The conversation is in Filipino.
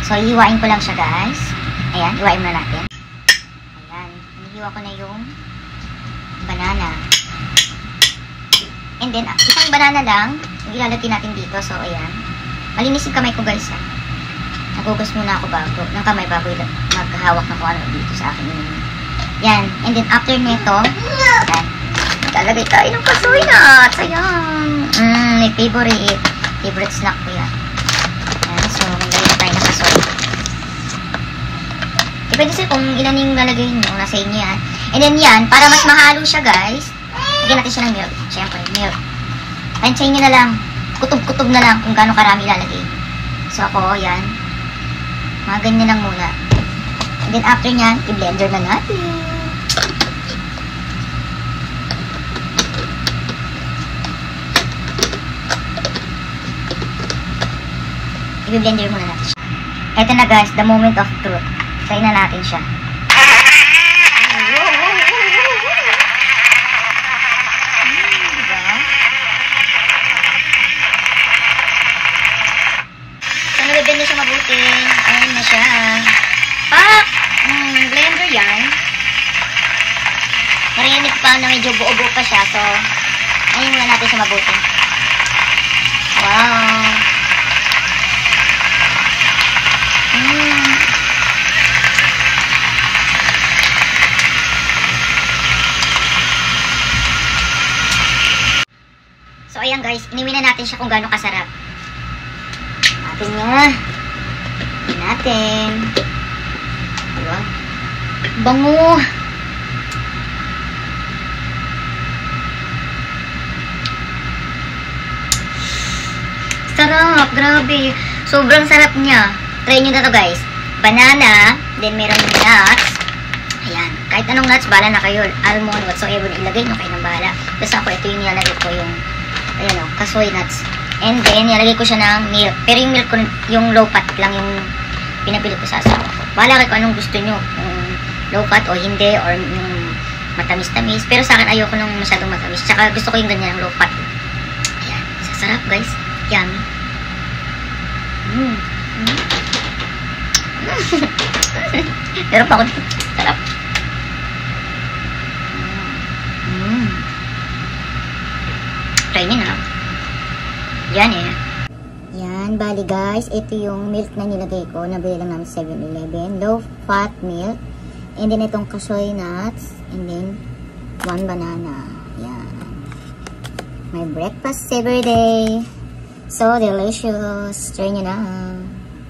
So, hihiwain ko lang siya, guys. Ayan, hiwain na natin. Ayan, hinihiwa ko na yung banana. And then, isang banana lang, ilalagay natin dito. So, ayan. Malinis yung kamay ko, guys, ha. Nagugas muna ako ng kamay bago maghahawak ng kung ano dito sa akin. Yan. And then, after nito, yan. Maglalagay tayo ng kasoy nuts. Ayan. My favorite. Favorite snack ko yan. Yan. So, maglalagay tayo ng kasoy. Depende sa'yo kung ilan yung lalagay nyo. Nasa inyo yan. And then, yan. Para mas mahalo siya, guys. Lagyan natin siya ng milk. Siyempre, milk. Tansyahin nyo na lang. Kutob-kutob na lang kung gaano karami ilalagay. So, ako, yan. Mga ganyan lang muna. And then, after nyan, i-blender na natin. I-blender muna natin siya. Ito na, guys, the moment of truth. Try na natin siya. So, nabibend na siya mabuti. Ayan na siya. Pak! Blender yan. Narinig pa na medyo buo-buo pa siya. So, ayun muna natin siya mabuti. Wow! So, ayan guys, iniwi na natin siya kung gaano kasarap. Natin nga. Natin. Diba? Bango. Sarap. Grabe. Sobrang sarap niya. Try nyo na to guys. Banana. Then meron nuts. Ayan. Kahit anong nuts, bahala na kayo. Almond, whatsoever. Ilagay nyo kayo ng bahala. Tapos ako, ito yung nilalagay ko yung ayan o, kasoy nuts. And then, nilagay ko siya ng milk. Pero yung milk ko, yung low fat lang yung pinapili ko sa asawa ko. Bahala kayo kung anong gusto nyo. Yung low fat o hindi, or yung matamis-tamis. Pero sa akin, ayoko nung masyadong matamis. Tsaka gusto ko yung ganyan, low fat. Ayan, sasarap guys. Yummy. Pero pa ako dito. Sarap. Try nyo na. Yan eh. Yan, bali guys, ito yung milk na nilagay ko. Nabili lang namin 7-Eleven. Low fat milk. And then itong kasoy nuts. And then 1 banana. Yan. My breakfast every day. So delicious. Try nyo na.